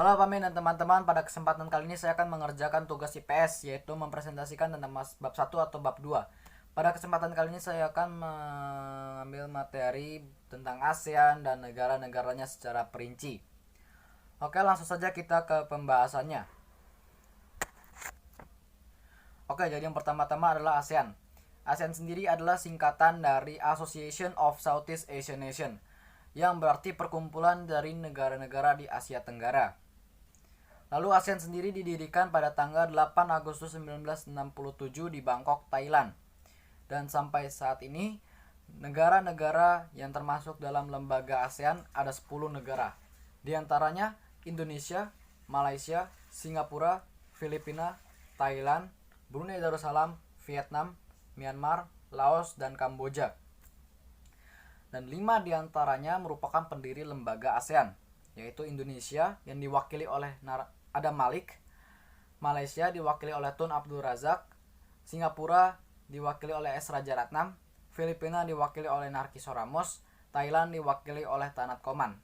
Halo Pamin dan teman-teman, pada kesempatan kali ini saya akan mengerjakan tugas IPS, yaitu mempresentasikan tentang bab 1 atau bab 2. Pada kesempatan kali ini saya akan mengambil materi tentang ASEAN dan negara-negaranya secara perinci. Oke, langsung saja kita ke pembahasannya. Oke, jadi yang pertama-tama adalah ASEAN. ASEAN sendiri adalah singkatan dari Association of Southeast Asian Nation, yang berarti perkumpulan dari negara-negara di Asia Tenggara. Lalu ASEAN sendiri didirikan pada tanggal 8 Agustus 1967 di Bangkok, Thailand. Dan sampai saat ini, negara-negara yang termasuk dalam lembaga ASEAN ada 10 negara. Di antaranya Indonesia, Malaysia, Singapura, Filipina, Thailand, Brunei Darussalam, Vietnam, Myanmar, Laos, dan Kamboja. Dan 5 diantaranya merupakan pendiri lembaga ASEAN, yaitu Indonesia yang diwakili oleh Adam Malik, Malaysia diwakili oleh Tun Abdul Razak, Singapura diwakili oleh S. Rajaratnam, Filipina diwakili oleh Narkiso Ramos, Thailand diwakili oleh Tanat Koman.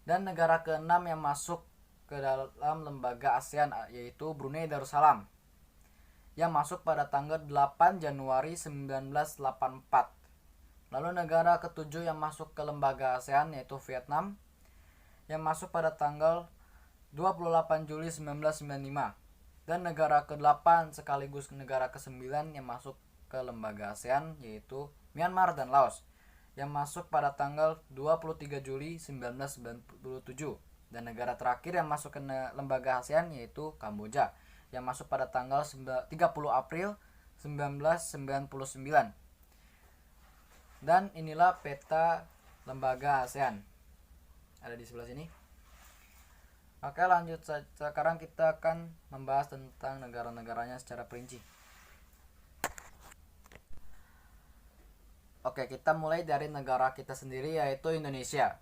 Dan negara ke-6 yang masuk ke dalam lembaga ASEAN yaitu Brunei Darussalam, yang masuk pada tanggal 8 Januari 1984. Lalu negara ke-7 yang masuk ke lembaga ASEAN yaitu Vietnam, yang masuk pada tanggal 28 Juli 1995. Dan negara ke-8 sekaligus negara ke-9 yang masuk ke lembaga ASEAN yaitu Myanmar dan Laos, yang masuk pada tanggal 23 Juli 1997. Dan negara terakhir yang masuk ke lembaga ASEAN yaitu Kamboja, yang masuk pada tanggal 30 April 1999. Dan inilah peta lembaga ASEAN, ada di sebelah sini. Oke, lanjut saja. Sekarang kita akan membahas tentang negara-negaranya secara perinci. Oke, kita mulai dari negara kita sendiri yaitu Indonesia.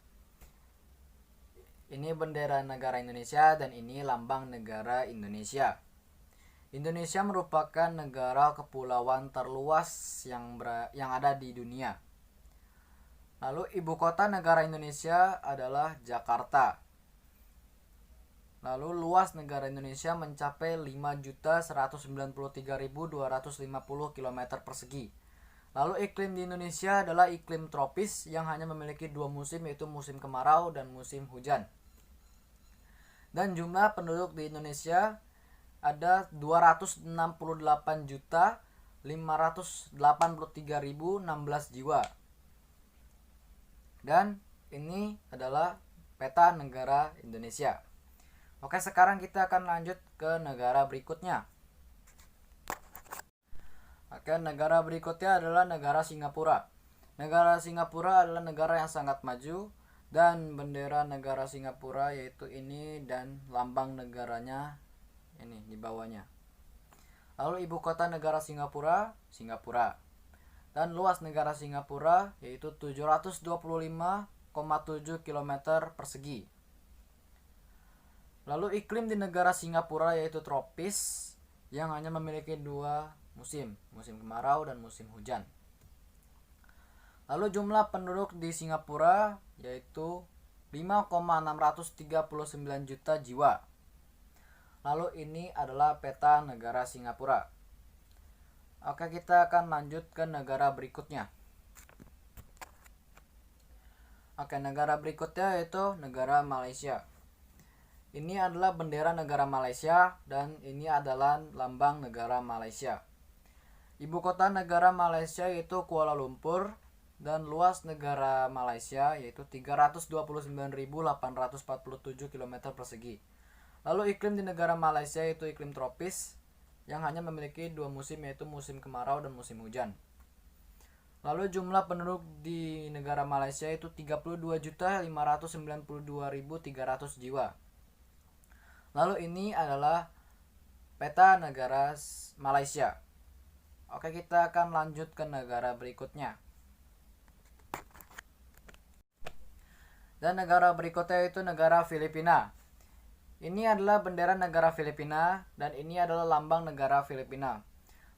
Ini bendera negara Indonesia dan ini lambang negara Indonesia. Indonesia merupakan negara kepulauan terluas yang ada di dunia. Lalu ibu kota negara Indonesia adalah Jakarta. Lalu luas negara Indonesia mencapai 5.193.250 km persegi. Lalu iklim di Indonesia adalah iklim tropis yang hanya memiliki 2 musim, yaitu musim kemarau dan musim hujan. Dan jumlah penduduk di Indonesia ada 268.583.016 jiwa. Dan ini adalah peta negara Indonesia. Oke, sekarang kita akan lanjut ke negara berikutnya. Oke, negara berikutnya adalah negara Singapura. Negara Singapura adalah negara yang sangat maju, dan bendera negara Singapura yaitu ini, dan lambang negaranya ini di bawahnya. Lalu ibu kota negara Singapura, Singapura. Dan luas negara Singapura yaitu 725,7 km persegi. Lalu iklim di negara Singapura yaitu tropis yang hanya memiliki 2 musim, musim kemarau dan musim hujan. Lalu jumlah penduduk di Singapura yaitu 5,639 juta jiwa. Lalu ini adalah peta negara Singapura. Oke, kita akan lanjut ke negara berikutnya. Oke, negara berikutnya yaitu negara Malaysia. Ini adalah bendera negara Malaysia dan ini adalah lambang negara Malaysia. Ibu kota negara Malaysia yaitu Kuala Lumpur, dan luas negara Malaysia yaitu 329.847 km persegi. Lalu iklim di negara Malaysia yaitu iklim tropis yang hanya memiliki 2 musim, yaitu musim kemarau dan musim hujan. Lalu jumlah penduduk di negara Malaysia itu 32.592.300 jiwa. Lalu ini adalah peta negara Malaysia. Oke, kita akan lanjut ke negara berikutnya. Dan negara berikutnya itu negara Filipina. Ini adalah bendera negara Filipina dan ini adalah lambang negara Filipina.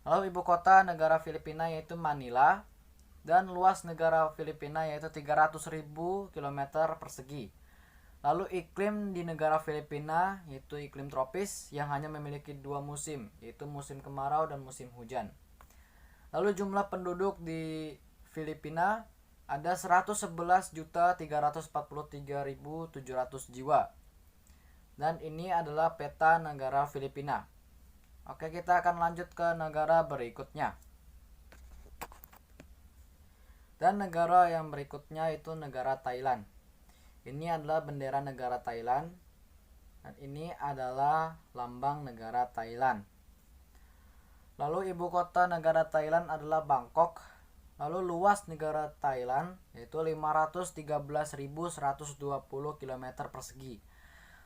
Lalu ibu kota negara Filipina yaitu Manila, dan luas negara Filipina yaitu 300.000 km persegi. Lalu iklim di negara Filipina yaitu iklim tropis yang hanya memiliki 2 musim, yaitu musim kemarau dan musim hujan. Lalu jumlah penduduk di Filipina ada 111.343.700 jiwa. Dan ini adalah peta negara Filipina. Oke, kita akan lanjut ke negara berikutnya. Dan negara yang berikutnya itu negara Thailand. Ini adalah bendera negara Thailand. Dan ini adalah lambang negara Thailand. Lalu ibu kota negara Thailand adalah Bangkok. Lalu luas negara Thailand yaitu 513.120 km persegi.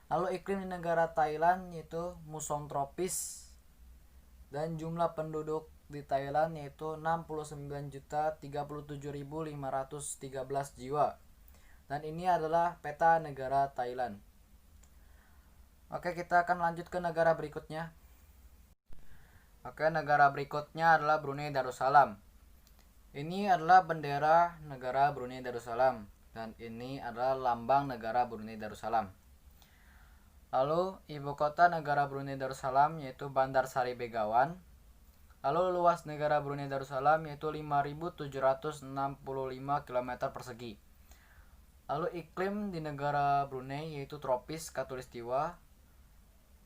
Lalu iklim di negara Thailand yaitu muson tropis. Dan jumlah penduduk di Thailand yaitu 69.037.513 jiwa. Dan ini adalah peta negara Thailand. Oke, kita akan lanjut ke negara berikutnya. Oke, negara berikutnya adalah Brunei Darussalam. Ini adalah bendera negara Brunei Darussalam. Dan ini adalah lambang negara Brunei Darussalam. Lalu ibu kota negara Brunei Darussalam yaitu Bandar Sari Begawan. Lalu luas negara Brunei Darussalam yaitu 5.765 km persegi. Lalu iklim di negara Brunei yaitu tropis khatulistiwa.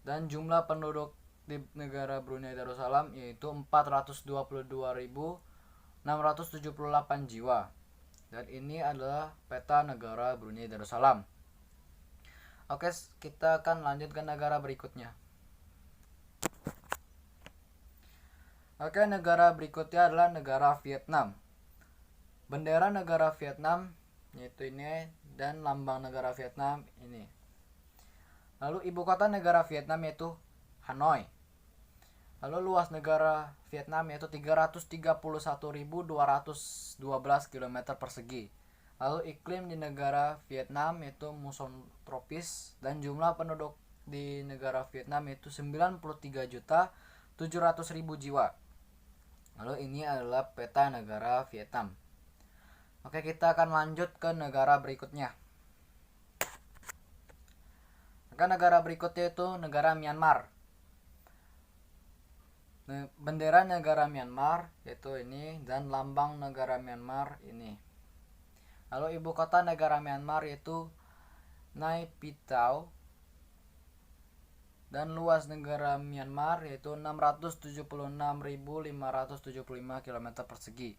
Dan jumlah penduduk di negara Brunei Darussalam yaitu 422.678 jiwa. Dan ini adalah peta negara Brunei Darussalam. Oke, kita akan lanjut ke negara berikutnya. Oke, negara berikutnya adalah negara Vietnam. Bendera negara Vietnam yaitu ini dan lambang negara Vietnam ini. Lalu ibu kota negara Vietnam yaitu Hanoi. Lalu luas negara Vietnam yaitu 331.212 km persegi. Lalu iklim di negara Vietnam yaitu muson tropis dan jumlah penduduk di negara Vietnam yaitu 93.700.000 jiwa. Lalu ini adalah peta negara Vietnam. Oke, kita akan lanjut ke negara berikutnya. Negara berikutnya itu negara Myanmar. Bendera negara Myanmar yaitu ini dan lambang negara Myanmar ini. Lalu ibu kota negara Myanmar yaitu Naypyidaw. Dan luas negara Myanmar yaitu 676.575 km persegi.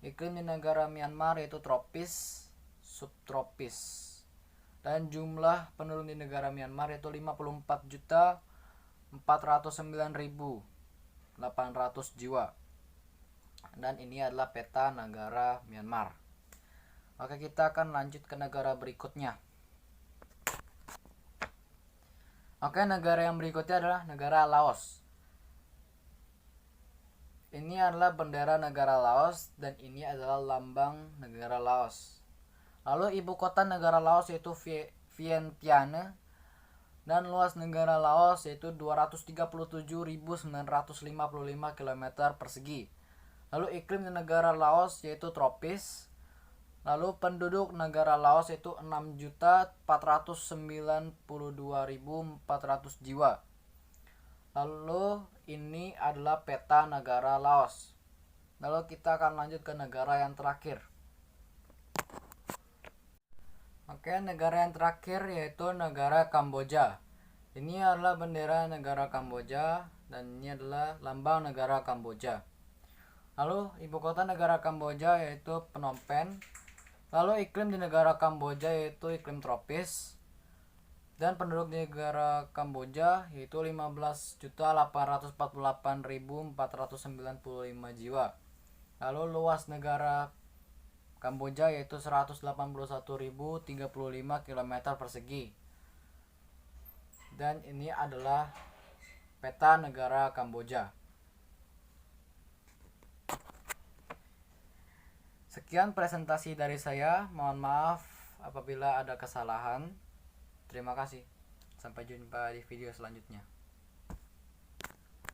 Iklim di negara Myanmar yaitu tropis subtropis. Dan jumlah penduduk di negara Myanmar yaitu 54.409.800 jiwa. Dan ini adalah peta negara Myanmar. Oke, kita akan lanjut ke negara berikutnya. Oke, negara yang berikutnya adalah negara Laos. Ini adalah bendera negara Laos dan ini adalah lambang negara Laos. Lalu ibu kota negara Laos yaitu Vientiane dan luas negara Laos yaitu 237.955 km persegi. Lalu iklim di negara Laos yaitu tropis. Lalu penduduk negara Laos yaitu 6.492.400 jiwa. Lalu ini adalah peta negara Laos. Lalu kita akan lanjut ke negara yang terakhir. Oke, negara yang terakhir yaitu negara Kamboja. Ini adalah bendera negara Kamboja dan ini adalah lambang negara Kamboja. Lalu ibu kota negara Kamboja yaitu Phnom Penh. Lalu iklim di negara Kamboja yaitu iklim tropis. Dan penduduk di negara Kamboja yaitu 15.848.495 jiwa. Lalu luas negara Kamboja yaitu 181.035 km persegi. Dan ini adalah peta negara Kamboja. Sekian presentasi dari saya. Mohon maaf apabila ada kesalahan. Terima kasih. Sampai jumpa di video selanjutnya.